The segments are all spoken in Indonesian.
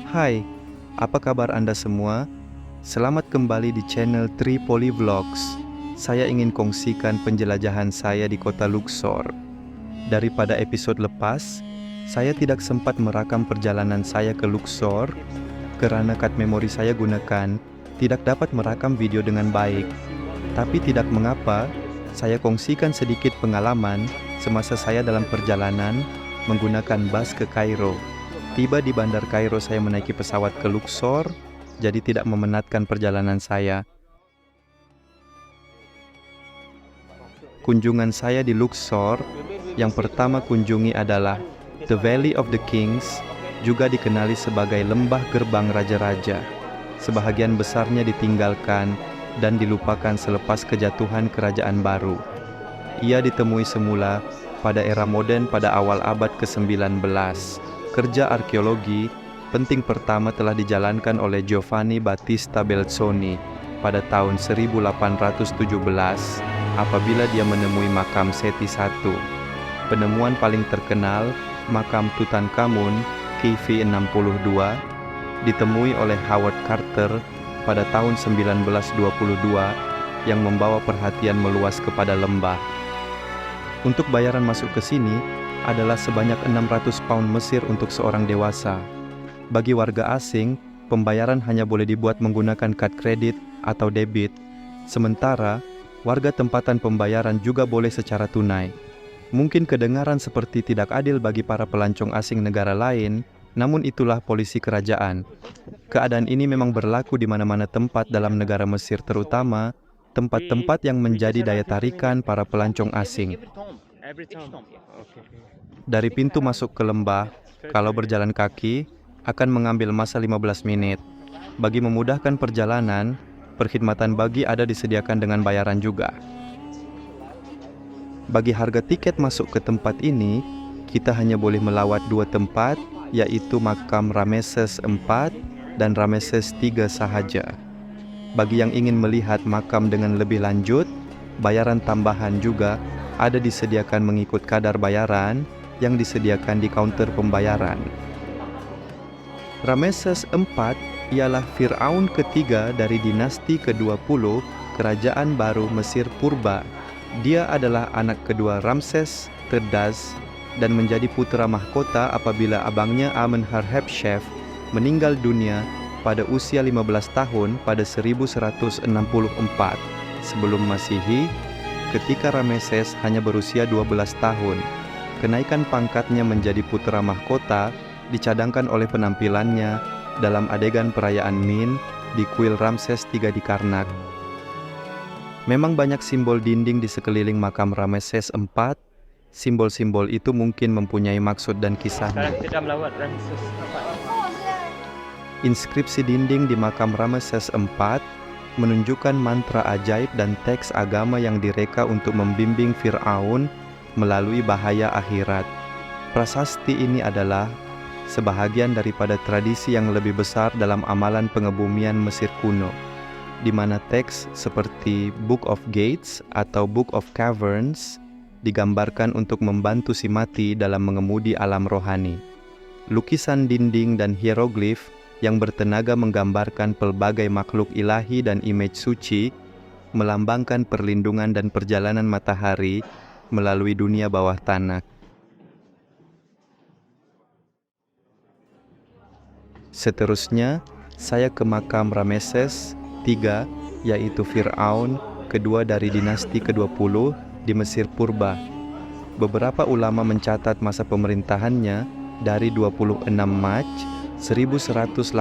Hai, apa kabar Anda semua? Selamat kembali di channel Tripoli Vlogs. Saya ingin kongsikan penjelajahan saya di kota Luxor. Daripada episode lepas, saya tidak sempat merekam perjalanan saya ke Luxor karena kad memori saya gunakan tidak dapat merekam video dengan baik. Tapi tidak mengapa, saya kongsikan sedikit pengalaman semasa saya dalam perjalanan menggunakan bus ke Kairo. Tiba di Bandar Kairo saya menaiki pesawat ke Luxor, jadi tidak memenatkan perjalanan saya. Kunjungan saya di Luxor, yang pertama kunjungi adalah The Valley of the Kings, juga dikenali sebagai Lembah Gerbang Raja-Raja. Sebahagian besarnya ditinggalkan dan dilupakan selepas kejatuhan kerajaan baru. Ia ditemui semula pada era modern pada awal abad ke-19. Kerja arkeologi penting pertama telah dijalankan oleh Giovanni Battista Belzoni pada tahun 1817 apabila dia menemui makam Seti I. Penemuan paling terkenal, makam Tutankhamun KV62, ditemui oleh Howard Carter pada tahun 1922 yang membawa perhatian meluas kepada lembah. Untuk bayaran masuk ke sini adalah sebanyak 600 pound Mesir untuk seorang dewasa. Bagi warga asing, pembayaran hanya boleh dibuat menggunakan kad kredit atau debit, sementara warga tempatan pembayaran juga boleh secara tunai. Mungkin kedengaran seperti tidak adil bagi para pelancong asing negara lain, namun itulah polisi kerajaan. Keadaan ini memang berlaku di mana-mana tempat dalam negara Mesir, terutama tempat-tempat yang menjadi daya tarikan para pelancong asing. Dari pintu masuk ke lembah, kalau berjalan kaki, akan mengambil masa 15 menit. Bagi memudahkan perjalanan, perkhidmatan bagi ada disediakan dengan bayaran juga. Bagi harga tiket masuk ke tempat ini, kita hanya boleh melawat dua tempat, yaitu makam Rameses IV dan Rameses III sahaja. Bagi yang ingin melihat makam dengan lebih lanjut, bayaran tambahan juga ada disediakan mengikut kadar bayaran yang disediakan di kaunter pembayaran. Rameses IV ialah Fir'aun ketiga dari dinasti ke-20 Kerajaan Baru Mesir Purba. Dia adalah anak kedua Ramses III dan menjadi putra mahkota apabila abangnya Amenhotep meninggal dunia pada usia 15 tahun pada 1164 sebelum Masehi, ketika Rameses hanya berusia 12 tahun. Kenaikan pangkatnya menjadi putra mahkota dicadangkan oleh penampilannya dalam adegan perayaan Min di kuil Ramses III di Karnak. Memang banyak simbol dinding di sekeliling makam Rameses IV. Simbol-simbol itu mungkin mempunyai maksud dan kisahnya. Inskripsi dinding di makam Rameses IV menunjukkan mantra ajaib dan teks agama yang direka untuk membimbing Fir'aun melalui bahaya akhirat. Prasasti ini adalah sebahagian daripada tradisi yang lebih besar dalam amalan pengebumian Mesir kuno, di mana teks seperti Book of Gates atau Book of Caverns digambarkan untuk membantu si mati dalam mengemudi alam rohani. Lukisan dinding dan hieroglif yang bertenaga menggambarkan pelbagai makhluk ilahi dan imej suci melambangkan perlindungan dan perjalanan matahari melalui dunia bawah tanah. Seterusnya, saya ke makam Rameses III, yaitu Fir'aun kedua dari dinasti ke-20 di Mesir Purba. Beberapa ulama mencatat masa pemerintahannya dari 26 Mac 1186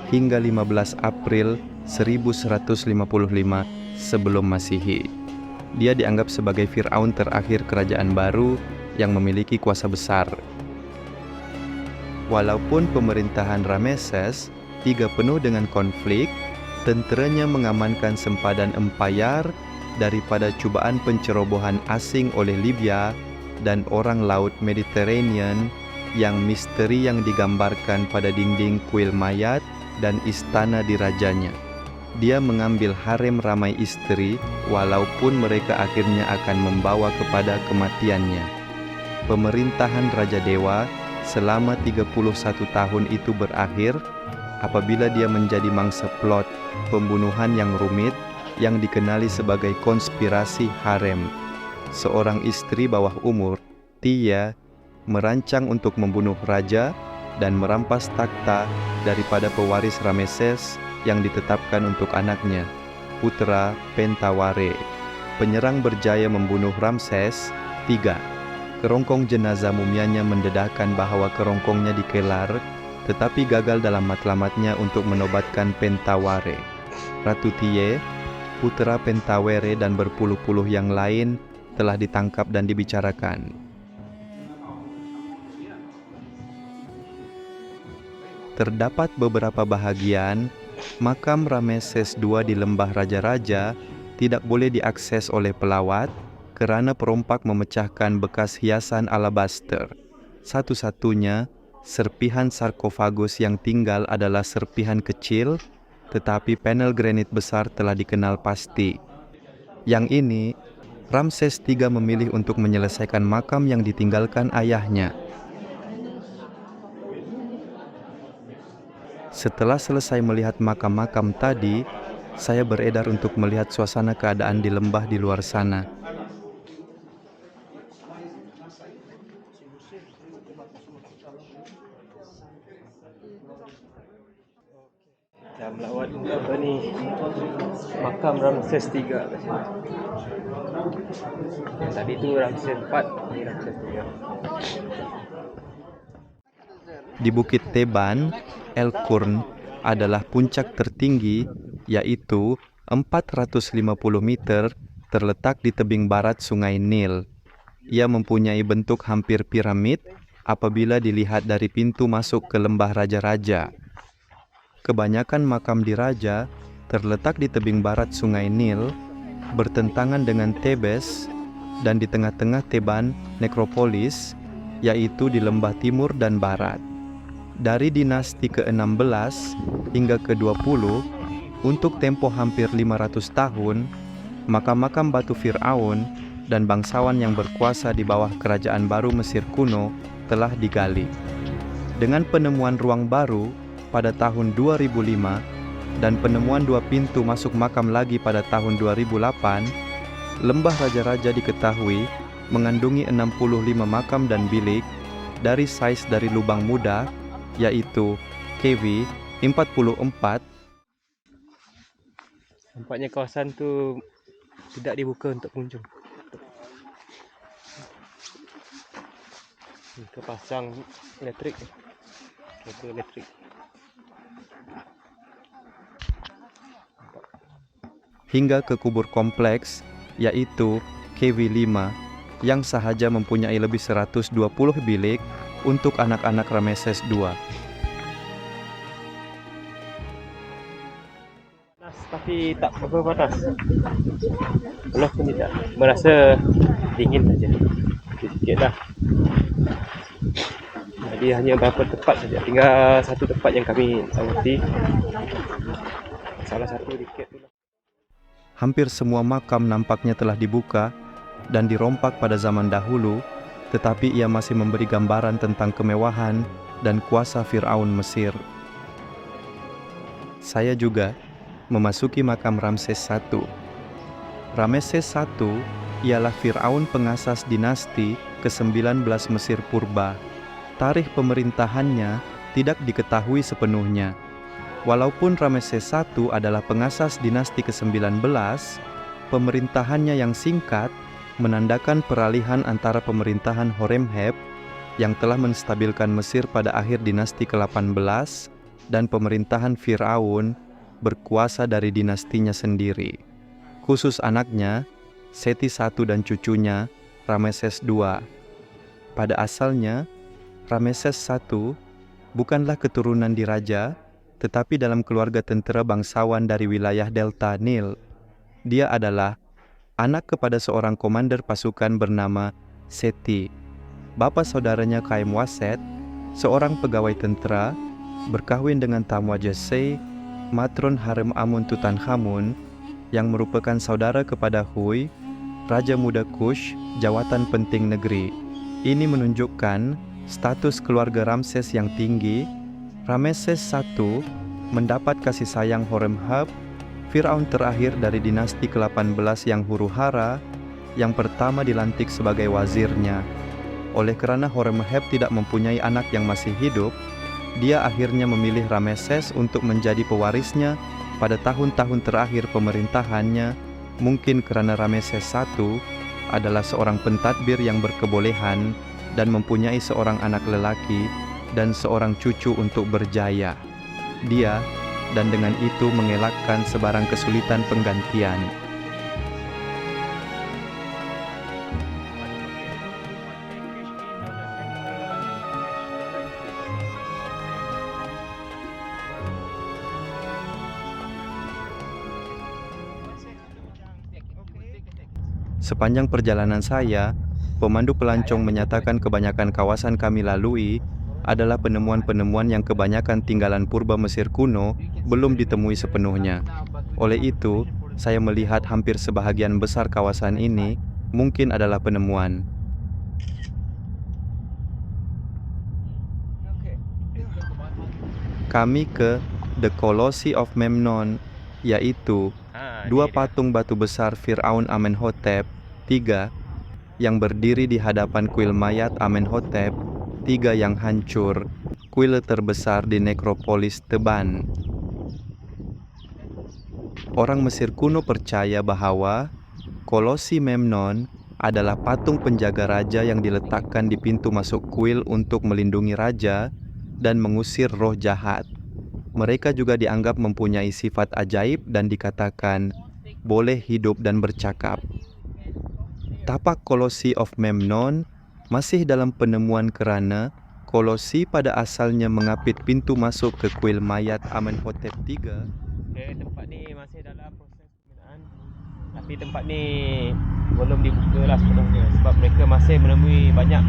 hingga 15 April 1155 sebelum Masehi. Dia dianggap sebagai Fir'aun terakhir kerajaan baru yang memiliki kuasa besar. Walaupun pemerintahan Rameses III penuh dengan konflik, tenteranya mengamankan sempadan empayar daripada cubaan pencerobohan asing oleh Libya dan orang laut Mediterranean yang misteri yang digambarkan pada dinding kuil mayat dan istana dirajanya. Dia mengambil harem ramai istri walaupun mereka akhirnya akan membawa kepada kematiannya. Pemerintahan Raja Dewa selama 31 tahun itu berakhir apabila dia menjadi mangsa plot pembunuhan yang rumit yang dikenali sebagai konspirasi harem. Seorang istri bawah umur, Tia, merancang untuk membunuh raja dan merampas takhta daripada pewaris Rameses yang ditetapkan untuk anaknya, putra Pentaware. Penyerang berjaya membunuh Ramses III. Kerongkong jenazah mumianya mendedahkan bahwa kerongkongnya dikelar, tetapi gagal dalam matlamatnya untuk menobatkan Pentaware. Ratu Tie, putra Pentaware dan berpuluh-puluh yang lain telah ditangkap dan dibicarakan. Terdapat beberapa bahagian makam Rameses II di Lembah Raja-Raja tidak boleh diakses oleh pelawat kerana perompak memecahkan bekas hiasan alabaster. Satu-satunya serpihan sarkofagus yang tinggal adalah serpihan kecil, tetapi panel granit besar telah dikenal pasti. Yang ini, Ramses III memilih untuk menyelesaikan makam yang ditinggalkan ayahnya. Setelah selesai melihat makam-makam tadi, saya beredar untuk melihat suasana keadaan di lembah di luar sana. Dah melawat apa ni, makam Ramses III. Tadi tu Ramses IV, ni Ramses III. Di Bukit Teban, El Qurn adalah puncak tertinggi, yaitu 450 meter, terletak di tebing barat Sungai Nil. Ia mempunyai bentuk hampir piramid apabila dilihat dari pintu masuk ke Lembah Raja-Raja. Kebanyakan makam di Raja terletak di tebing barat Sungai Nil, bertentangan dengan Tebes, dan di tengah-tengah Teban nekropolis, yaitu di lembah timur dan barat. Dari dinasti ke-16 hingga ke-20, untuk tempo hampir 500 tahun, makam-makam batu Fir'aun dan bangsawan yang berkuasa di bawah kerajaan baru Mesir kuno telah digali. Dengan penemuan ruang baru pada tahun 2005 dan penemuan 2 pintu masuk makam lagi pada tahun 2008, Lembah Raja-Raja diketahui mengandungi 65 makam dan bilik dari saiz dari lubang muda, yaitu KV 44. Nampaknya kawasan tu tidak dibuka untuk pengunjung. Kepasang elektrik, kabel elektrik. Hingga ke kubur kompleks, yaitu KV5, yang sahaja mempunyai lebih 120 bilik untuk anak-anak Rameses II. Panas, tapi tak berapa panas. Panas pun tidak. Merasa dingin saja. Sikit dah. Jadi hanya beberapa tempat saja. Tinggal satu tempat yang kami amati. Salah satu tiket tu lah. Hampir semua makam nampaknya telah dibuka dan dirompak pada zaman dahulu, tetapi ia masih memberi gambaran tentang kemewahan dan kuasa Fir'aun Mesir. Saya juga memasuki makam Ramses I. Ramses I ialah Fir'aun pengasas dinasti ke-19 Mesir Purba. Tarikh pemerintahannya tidak diketahui sepenuhnya. Walaupun Ramses I adalah pengasas dinasti ke-19, pemerintahannya yang singkat menandakan peralihan antara pemerintahan Horemheb yang telah menstabilkan Mesir pada akhir dinasti ke-18 dan pemerintahan Fir'aun berkuasa dari dinastinya sendiri. Khusus anaknya, Seti I dan cucunya, Rameses II. Pada asalnya, Rameses I bukanlah keturunan diraja, tetapi dalam keluarga tentera bangsawan dari wilayah Delta Nil. Dia adalah anak kepada seorang komander pasukan bernama Seti. Bapa saudaranya Kaim Waset, seorang pegawai tentera, berkahwin dengan Tamwajese, matron harem Amun Tutankhamun, yang merupakan saudara kepada Hui, Raja Muda Kush, jawatan penting negeri. Ini menunjukkan Status keluarga Ramses yang tinggi, Rameses I mendapat kasih sayang Horemheb, Firaun terakhir dari dinasti ke-18 yang huru-hara, yang pertama dilantik sebagai wazirnya. Oleh karena Horemheb tidak mempunyai anak yang masih hidup, dia akhirnya memilih Rameses untuk menjadi pewarisnya pada tahun-tahun terakhir pemerintahannya, mungkin karena Rameses I adalah seorang pentadbir yang berkebolehan dan mempunyai seorang anak lelaki dan seorang cucu untuk berjaya. Dia dan dengan itu mengelakkan sebarang kesulitan penggantian. Sepanjang perjalanan saya, pemandu pelancong menyatakan kebanyakan kawasan kami lalui adalah penemuan-penemuan yang kebanyakan tinggalan purba Mesir kuno belum ditemui sepenuhnya. Oleh itu, saya melihat hampir sebahagian besar kawasan ini mungkin adalah penemuan. Kami ke The Colossi of Memnon, yaitu dua patung batu besar Firaun Amenhotep III yang berdiri di hadapan kuil mayat Amenhotep III yang hancur, kuil terbesar di nekropolis Theban. Orang Mesir kuno percaya bahwa Kolossi Memnon adalah patung penjaga raja yang diletakkan di pintu masuk kuil untuk melindungi raja dan mengusir roh jahat. Mereka juga dianggap mempunyai sifat ajaib dan dikatakan boleh hidup dan bercakap. Tapak Kolossi of Memnon masih dalam penemuan kerana Kolossi pada asalnya mengapit pintu masuk ke kuil mayat Amenhotep III. Tempat ni masih dalam proses pembinaan, tapi tempat ni belum dibuka lah sepenuhnya sebab mereka masih menemui banyak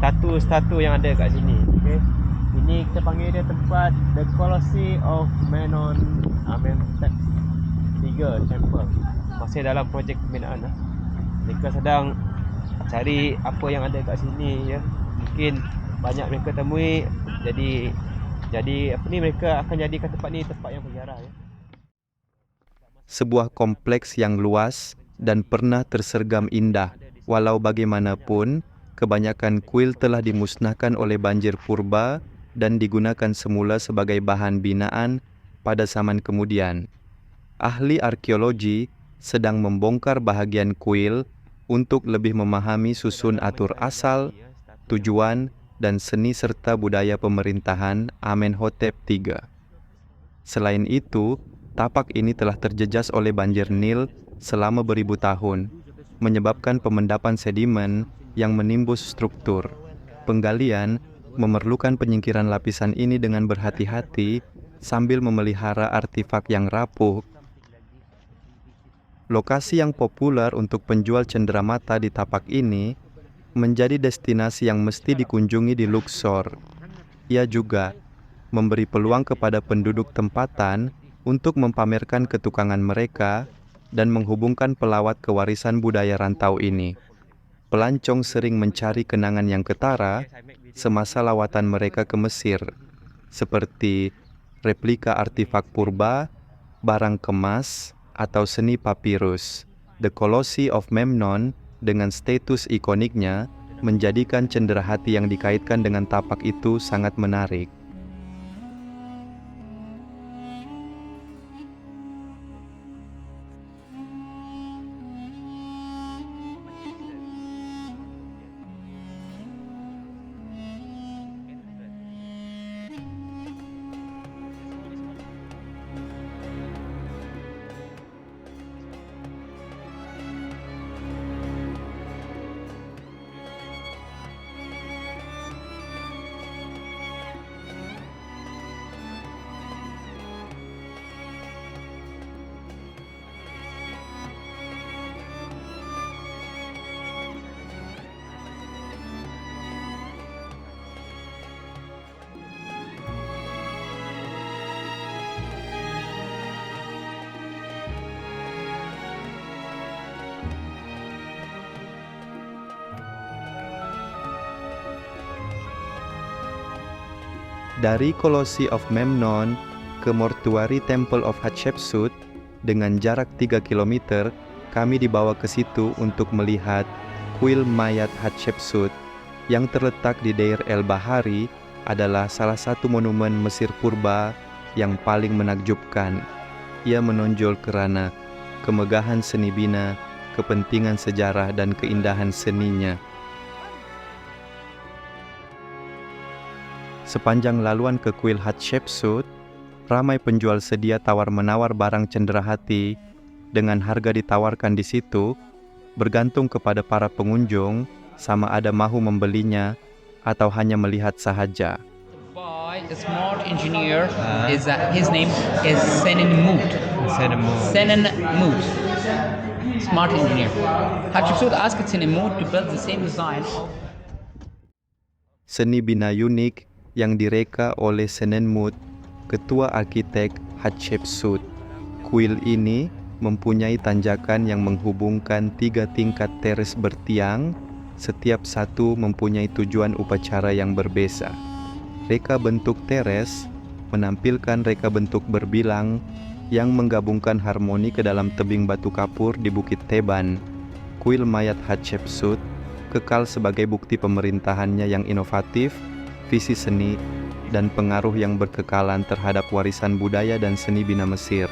statu-statu yang ada kat sini. Ini kita panggil dia tempat The Colossi of Memnon Amenhotep III Temple. Masih dalam projek pembinaan lah. Mereka sedang cari apa yang ada kat sini ya. Mungkin banyak mereka temui, jadi mereka akan jadikan tempat ni tempat yang bersejarah ya. Sebuah kompleks yang luas dan pernah tersergam indah. Walau bagaimanapun, kebanyakan kuil telah dimusnahkan oleh banjir purba dan digunakan semula sebagai bahan binaan pada zaman kemudian. Ahli arkeologi sedang membongkar bahagian kuil untuk lebih memahami susun atur asal, tujuan, dan seni serta budaya pemerintahan Amenhotep III. Selain itu, tapak ini telah terjejas oleh banjir Nil selama beribu tahun, menyebabkan pemendapan sedimen yang menimbus struktur. Penggalian memerlukan penyingkiran lapisan ini dengan berhati-hati sambil memelihara artefak yang rapuh. Lokasi yang populer untuk penjual cenderamata di tapak ini menjadi destinasi yang mesti dikunjungi di Luxor. Ia juga memberi peluang kepada penduduk tempatan untuk mempamerkan ketukangan mereka dan menghubungkan pelawat ke warisan budaya rantau ini. Pelancong sering mencari kenangan yang ketara semasa lawatan mereka ke Mesir, seperti replika artefak purba, barang kemas, atau seni papirus. The Colossi of Memnon dengan status ikoniknya menjadikan cenderahati yang dikaitkan dengan tapak itu sangat menarik. Dari Colossi of Memnon ke Mortuary Temple of Hatshepsut dengan jarak 3 km, kami dibawa ke situ untuk melihat kuil mayat Hatshepsut yang terletak di Deir el-Bahari. Adalah salah satu monumen Mesir purba yang paling menakjubkan. Ia menonjol kerana kemegahan seni bina, kepentingan sejarah dan keindahan seninya. Sepanjang laluan ke kuil Hatshepsut, ramai penjual sedia tawar-menawar barang cenderahati dengan harga ditawarkan di situ, bergantung kepada para pengunjung sama ada mahu membelinya atau hanya melihat sahaja. By a smart engineer his name is Senenmut. Senenmut. Smart engineer. Hatshepsut asked Senenmut to build the same design of Seni bina unik yang direka oleh Senenmut, ketua arsitek Hatshepsut. Kuil ini mempunyai tanjakan yang menghubungkan 3 tingkat teres bertiang, setiap satu mempunyai tujuan upacara yang berbeza. Reka bentuk teres menampilkan reka bentuk berbilang yang menggabungkan harmoni ke dalam tebing batu kapur di Bukit Teban. Kuil mayat Hatshepsut kekal sebagai bukti pemerintahannya yang inovatif, visi seni, dan pengaruh yang berkekalan terhadap warisan budaya dan seni bina Mesir.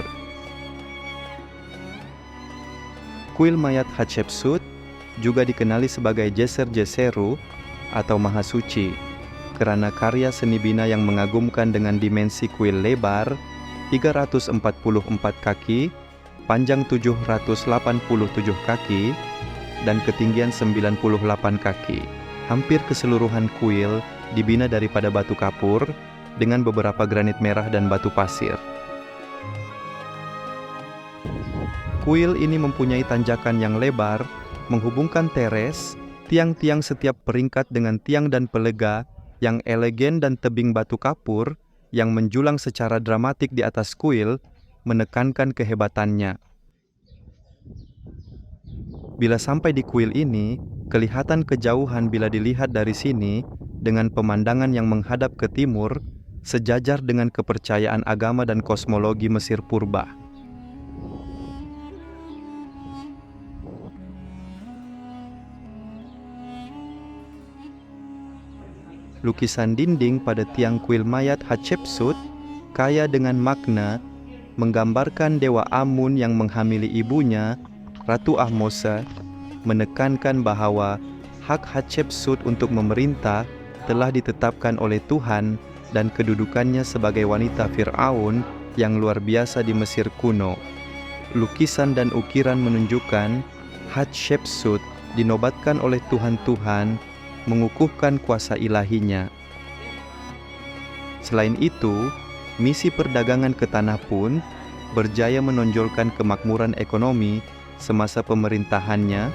Kuil mayat Hatshepsut juga dikenali sebagai Djeser Djeseru atau Maha Suci, kerana karya seni bina yang mengagumkan dengan dimensi kuil lebar 344 kaki, panjang 787 kaki, dan ketinggian 98 kaki. Hampir keseluruhan kuil dibina daripada batu kapur dengan beberapa granit merah dan batu pasir. Kuil ini mempunyai tanjakan yang lebar, menghubungkan teres, tiang-tiang setiap peringkat dengan tiang dan pelega yang elegen dan tebing batu kapur yang menjulang secara dramatik di atas kuil menekankan kehebatannya. Bila sampai di kuil ini, kelihatan kejauhan bila dilihat dari sini dengan pemandangan yang menghadap ke timur, sejajar dengan kepercayaan agama dan kosmologi Mesir purba. Lukisan dinding pada tiang kuil mayat Hatshepsut kaya dengan makna, menggambarkan Dewa Amun yang menghamili ibunya, Ratu Ahmose, menekankan bahawa hak Hatshepsut untuk memerintah telah ditetapkan oleh Tuhan dan kedudukannya sebagai wanita Fir'aun yang luar biasa di Mesir kuno. Lukisan dan ukiran menunjukkan Hatshepsut dinobatkan oleh Tuhan-Tuhan mengukuhkan kuasa ilahinya. Selain itu, misi perdagangan ke tanah pun berjaya menonjolkan kemakmuran ekonomi semasa pemerintahannya,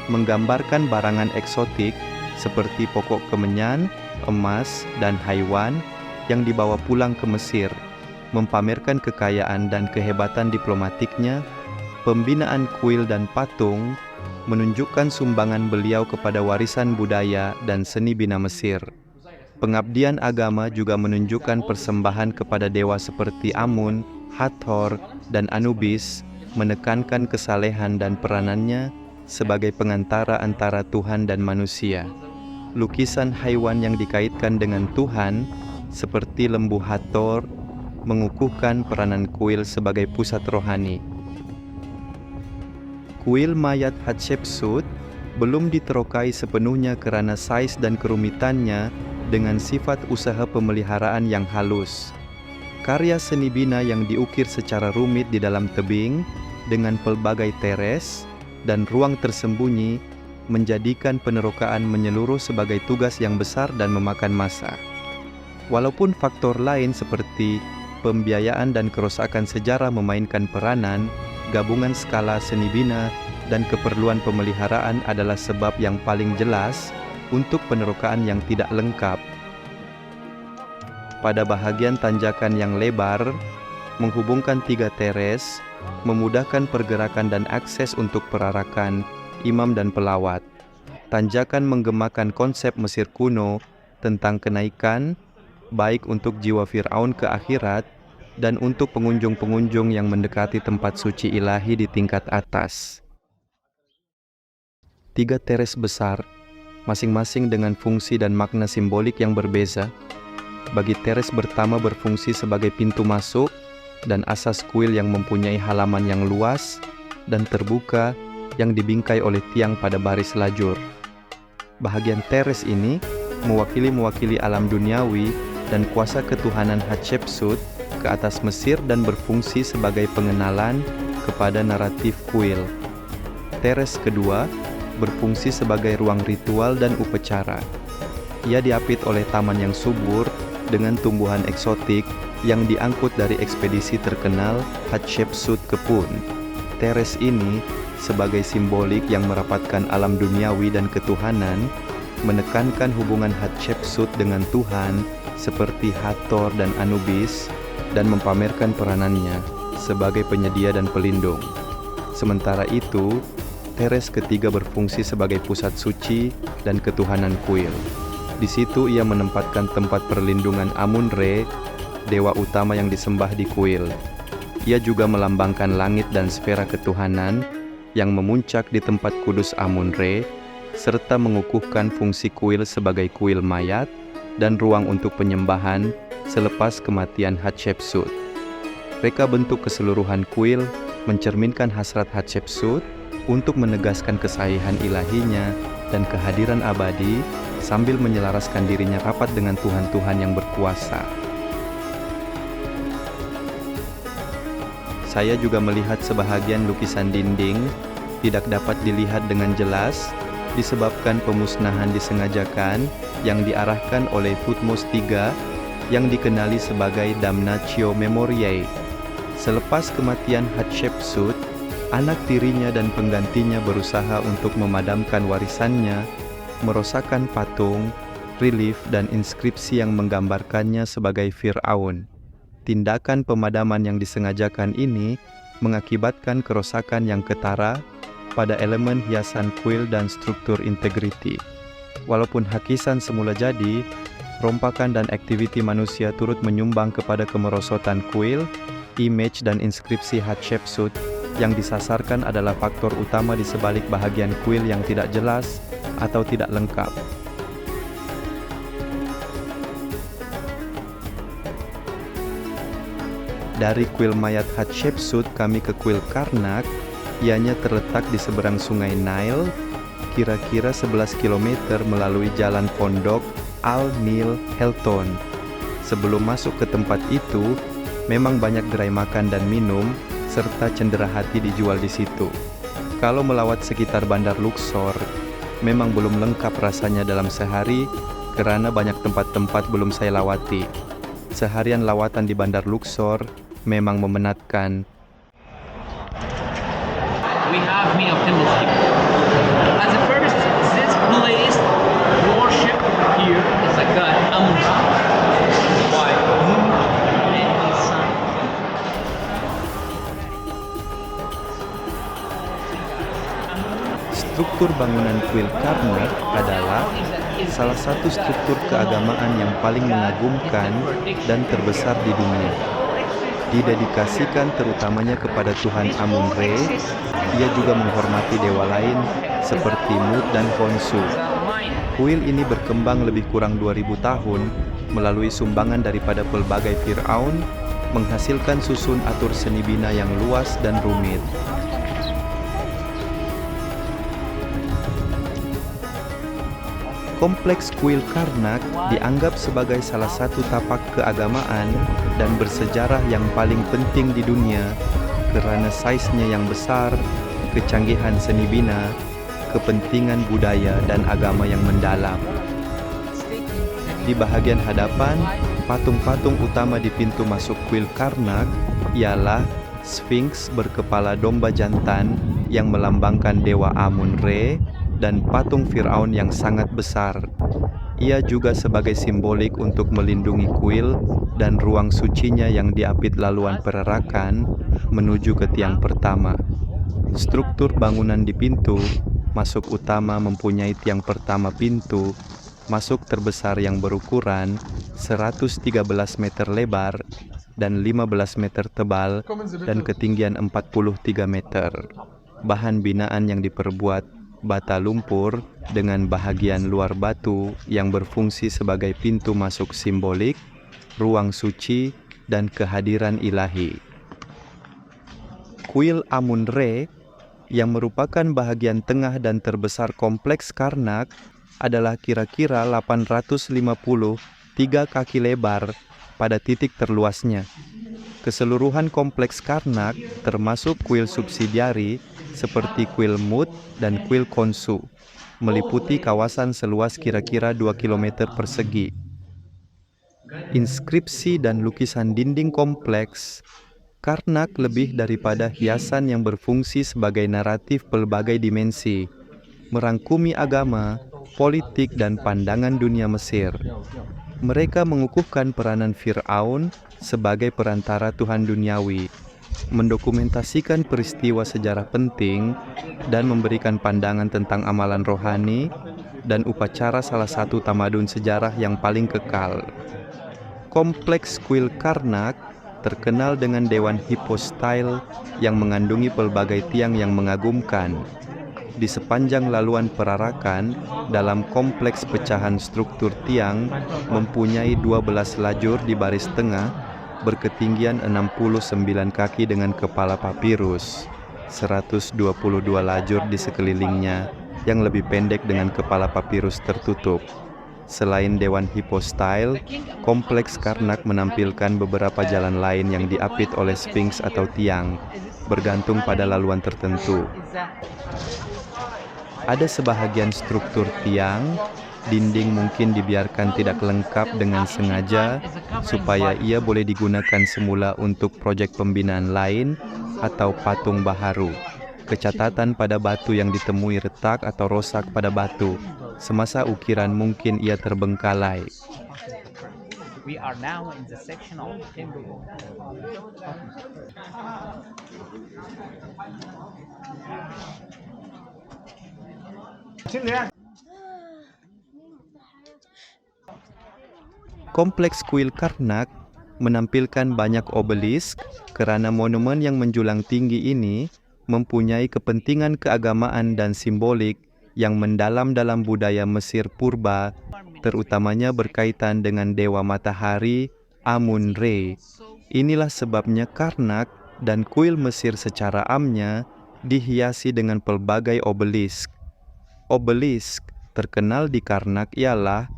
menggambarkan barangan eksotik seperti pokok kemenyan, emas, dan haiwan yang dibawa pulang ke Mesir, mempamerkan kekayaan dan kehebatan diplomatiknya. Pembinaan kuil dan patung menunjukkan sumbangan beliau kepada warisan budaya dan seni bina Mesir. Pengabdian agama juga menunjukkan persembahan kepada dewa seperti Amun, Hathor, dan Anubis, menekankan kesalehan dan peranannya sebagai pengantara antara Tuhan dan manusia. Lukisan haiwan yang dikaitkan dengan Tuhan, seperti lembu Hathor, mengukuhkan peranan kuil sebagai pusat rohani. Kuil mayat Hatshepsut belum diterokai sepenuhnya kerana saiz dan kerumitannya dengan sifat usaha pemeliharaan yang halus. Karya seni bina yang diukir secara rumit di dalam tebing dengan pelbagai teres dan ruang tersembunyi menjadikan penerokaan menyeluruh sebagai tugas yang besar dan memakan masa. Walaupun faktor lain seperti pembiayaan dan kerosakan sejarah memainkan peranan, gabungan skala seni bina dan keperluan pemeliharaan adalah sebab yang paling jelas untuk penerokaan yang tidak lengkap. Pada bahagian tanjakan yang lebar, menghubungkan 3 teres, memudahkan pergerakan dan akses untuk perarakan, imam dan pelawat. Tanjakan menggemakan konsep Mesir kuno tentang kenaikan, baik untuk jiwa Fir'aun ke akhirat dan untuk pengunjung-pengunjung yang mendekati tempat suci ilahi di tingkat atas. 3 teres besar, masing-masing dengan fungsi dan makna simbolik yang berbeza. Bagi teres pertama berfungsi sebagai pintu masuk dan asas kuil yang mempunyai halaman yang luas dan terbuka yang dibingkai oleh tiang pada baris lajur. Bahagian teres ini mewakili alam duniawi dan kuasa ketuhanan Hatshepsut ke atas Mesir dan berfungsi sebagai pengenalan kepada naratif kuil. Teres kedua berfungsi sebagai ruang ritual dan upacara. Ia diapit oleh taman yang subur dengan tumbuhan eksotik yang diangkut dari ekspedisi terkenal Hatshepsut ke Pun. Teres ini sebagai simbolik yang merapatkan alam duniawi dan ketuhanan, menekankan hubungan Hatshepsut dengan Tuhan seperti Hathor dan Anubis, dan mempamerkan peranannya sebagai penyedia dan pelindung. Sementara itu, teres ketiga berfungsi sebagai pusat suci dan ketuhanan kuil. Di situ ia menempatkan tempat perlindungan Amun-Re, dewa utama yang disembah di kuil. Ia juga melambangkan langit dan sfera ketuhanan yang memuncak di tempat kudus Amun-Re, serta mengukuhkan fungsi kuil sebagai kuil mayat dan ruang untuk penyembahan selepas kematian Hatshepsut. Reka bentuk keseluruhan kuil mencerminkan hasrat Hatshepsut untuk menegaskan kesahihan ilahinya dan kehadiran abadi sambil menyelaraskan dirinya rapat dengan Tuhan-Tuhan yang berkuasa. Saya juga melihat sebahagian lukisan dinding tidak dapat dilihat dengan jelas disebabkan pemusnahan disengajakan yang diarahkan oleh Thutmose III yang dikenali sebagai Damnatio Memoriae. Selepas kematian Hatshepsut, anak tirinya dan penggantinya berusaha untuk memadamkan warisannya, merosakkan patung, relief dan inskripsi yang menggambarkannya sebagai Fir'aun. Tindakan pemadaman yang disengajakan ini mengakibatkan kerusakan yang ketara pada elemen hiasan kuil dan struktur integriti. Walaupun hakisan semula jadi, rompakan dan aktiviti manusia turut menyumbang kepada kemerosotan kuil, image dan inskripsi Hatshepsut yang disasarkan adalah faktor utama di sebalik bahagian kuil yang tidak jelas atau tidak lengkap. Dari kuil mayat Hatshepsut kami ke kuil Karnak, ianya terletak di seberang sungai Nile, kira-kira 11 km melalui jalan pondok Al-Nil Helton. Sebelum masuk ke tempat itu, memang banyak gerai makan dan minum, serta cenderawasih dijual di situ. Kalau melawat sekitar Bandar Luxor, memang belum lengkap rasanya dalam sehari, karena banyak tempat-tempat belum saya lawati. Seharian lawatan di Bandar Luxor memang memenatkan. We have many of them here. As the first, this place worship here is a god Amun-Ra. Why? Moon and sun. Struktur bangunan kuil Karnak adalah salah satu struktur keagamaan yang paling mengagumkan dan terbesar di dunia. Didedikasikan terutamanya kepada Tuhan Amun-Re, ia juga menghormati dewa lain seperti Mut dan Khonsu. Kuil ini berkembang lebih kurang 2000 tahun melalui sumbangan daripada pelbagai Fir'aun, menghasilkan susun atur seni bina yang luas dan rumit. Kompleks kuil Karnak dianggap sebagai salah satu tapak keagamaan dan bersejarah yang paling penting di dunia karena saiznya yang besar, kecanggihan seni bina, kepentingan budaya dan agama yang mendalam. Di bahagian hadapan, patung-patung utama di pintu masuk kuil Karnak ialah Sphinx berkepala domba jantan yang melambangkan dewa Amun-Re dan patung Fir'aun yang sangat besar. Ia juga sebagai simbolik untuk melindungi kuil dan ruang sucinya yang diapit laluan pererakan menuju ke tiang pertama. Struktur bangunan di pintu masuk utama mempunyai tiang pertama pintu masuk terbesar yang berukuran 113 meter lebar dan 15 meter tebal dan ketinggian 43 meter. Bahan binaan yang diperbuat bata lumpur dengan bahagian luar batu yang berfungsi sebagai pintu masuk simbolik, ruang suci, dan kehadiran ilahi. Kuil Amun-Re yang merupakan bahagian tengah dan terbesar kompleks Karnak adalah kira-kira 853 kaki lebar pada titik terluasnya. Keseluruhan kompleks Karnak termasuk kuil subsidiari seperti kuil Mut dan kuil Khonsu, meliputi kawasan seluas kira-kira 2 km persegi. Inskripsi dan lukisan dinding kompleks Karnak lebih daripada hiasan yang berfungsi sebagai naratif pelbagai dimensi, merangkumi agama, politik, dan pandangan dunia Mesir. Mereka mengukuhkan peranan Fir'aun sebagai perantara Tuhan duniawi, mendokumentasikan peristiwa sejarah penting, dan memberikan pandangan tentang amalan rohani dan upacara salah satu tamadun sejarah yang paling kekal. Kompleks kuil Karnak terkenal dengan Dewan Hippostyle yang mengandungi pelbagai tiang yang mengagumkan. Di sepanjang laluan perarakan, dalam kompleks pecahan struktur tiang mempunyai 12 lajur di baris tengah, berketinggian 69 kaki dengan kepala papirus, 122 lajur di sekelilingnya yang lebih pendek dengan kepala papirus tertutup. Selain Dewan Hippostyle, kompleks Karnak menampilkan beberapa jalan lain yang diapit oleh Sphinx atau tiang, bergantung pada laluan tertentu. Ada sebahagian struktur tiang, dinding mungkin dibiarkan tidak lengkap dengan sengaja supaya ia boleh digunakan semula untuk proyek pembinaan lain atau patung baharu. Kecatatan pada batu yang ditemui retak atau rosak pada batu. Semasa ukiran mungkin ia terbengkalai. We are now in the section of temple. Kompleks kuil Karnak menampilkan banyak obelisk kerana monumen yang menjulang tinggi ini mempunyai kepentingan keagamaan dan simbolik yang mendalam dalam budaya Mesir purba, terutamanya berkaitan dengan dewa matahari Amun-Re. Inilah sebabnya Karnak dan kuil Mesir secara amnya dihiasi dengan pelbagai obelisk. Obelisk terkenal di Karnak ialah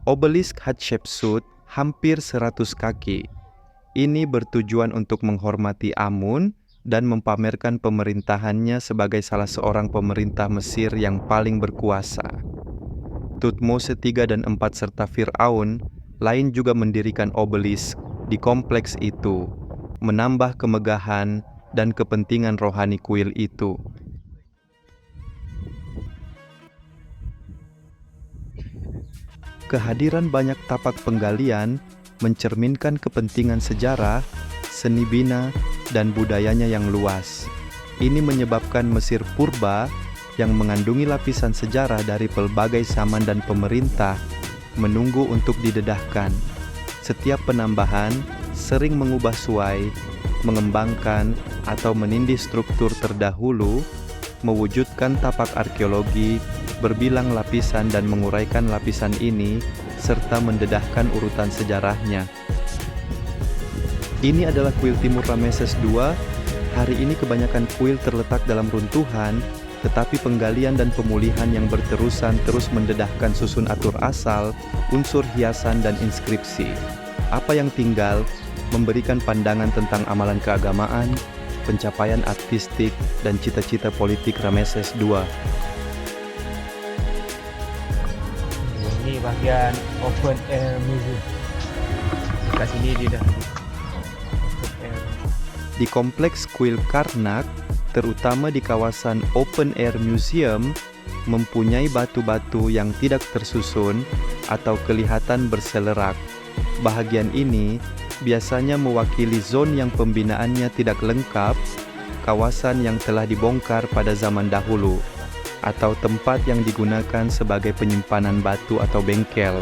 obelisk Hatshepsut hampir 100 kaki. Ini bertujuan untuk menghormati Amun dan mempamerkan pemerintahannya sebagai salah seorang pemerintah Mesir yang paling berkuasa. Thutmose III dan IV serta Fir'aun lain juga mendirikan obelisk di kompleks itu, menambah kemegahan dan kepentingan rohani kuil itu. Kehadiran banyak tapak penggalian mencerminkan kepentingan sejarah, seni bina, dan budayanya yang luas. Ini menyebabkan Mesir purba yang mengandungi lapisan sejarah dari pelbagai zaman dan pemerintah menunggu untuk didedahkan. Setiap penambahan sering mengubah suai, mengembangkan atau menindih struktur terdahulu, mewujudkan tapak arkeologi berbilang lapisan dan menguraikan lapisan ini serta mendedahkan urutan sejarahnya. Ini adalah kuil timur Rameses II. Hari ini kebanyakan kuil terletak dalam runtuhan, tetapi penggalian dan pemulihan yang berterusan terus mendedahkan susun atur asal, unsur hiasan dan inskripsi. Apa yang tinggal memberikan pandangan tentang amalan keagamaan, pencapaian artistik, dan cita-cita politik Rameses II. Ini bahagian open air museum. Kat sini dia dah. Di kompleks kuil Karnak, terutama di kawasan Open Air Museum, mempunyai batu-batu yang tidak tersusun atau kelihatan berselerak. Bahagian ini biasanya mewakili zon yang pembinaannya tidak lengkap, kawasan yang telah dibongkar pada zaman dahulu, atau tempat yang digunakan sebagai penyimpanan batu atau bengkel.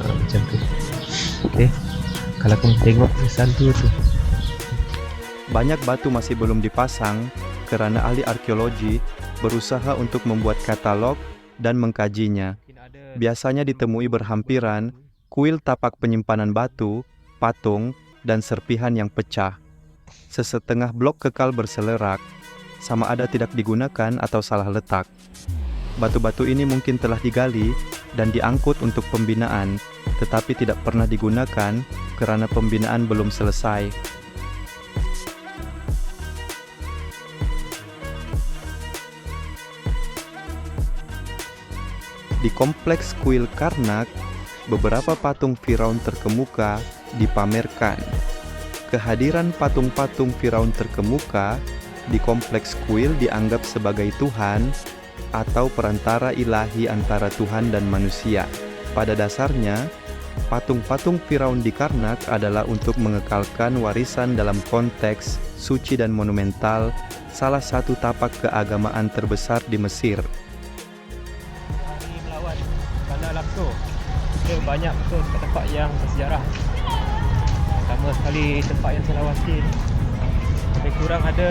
Macam tu. Okey. Kalau kamu tengok satu tu. Banyak batu masih belum dipasang karena ahli arkeologi berusaha untuk membuat katalog dan mengkajinya. Biasanya ditemui berhampiran kuil tapak penyimpanan batu, patung, dan serpihan yang pecah. Sesetengah blok kekal berselerak, sama ada tidak digunakan atau salah letak. Batu-batu ini mungkin telah digali dan diangkut untuk pembinaan, tetapi tidak pernah digunakan karena pembinaan belum selesai. Di kompleks kuil Karnak, beberapa patung Firaun terkemuka dipamerkan. Kehadiran patung-patung Firaun terkemuka di kompleks kuil dianggap sebagai Tuhan atau perantara ilahi antara Tuhan dan manusia. Pada dasarnya, patung-patung Firaun di Karnak adalah untuk mengekalkan warisan dalam konteks suci dan monumental, salah satu tapak keagamaan terbesar di Mesir. Hari melawan Bandar Lakso. Dia banyak betul tempat yang bersejarah. Pertama sekali tempat yang saya lawati, lebih kurang ada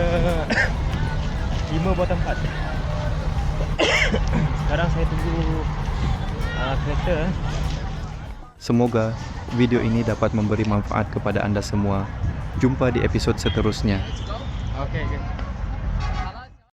5 buah tempat. Sekarang saya tunggu kereta. Semoga video ini dapat memberi manfaat kepada Anda semua. Jumpa di episode seterusnya. Okey.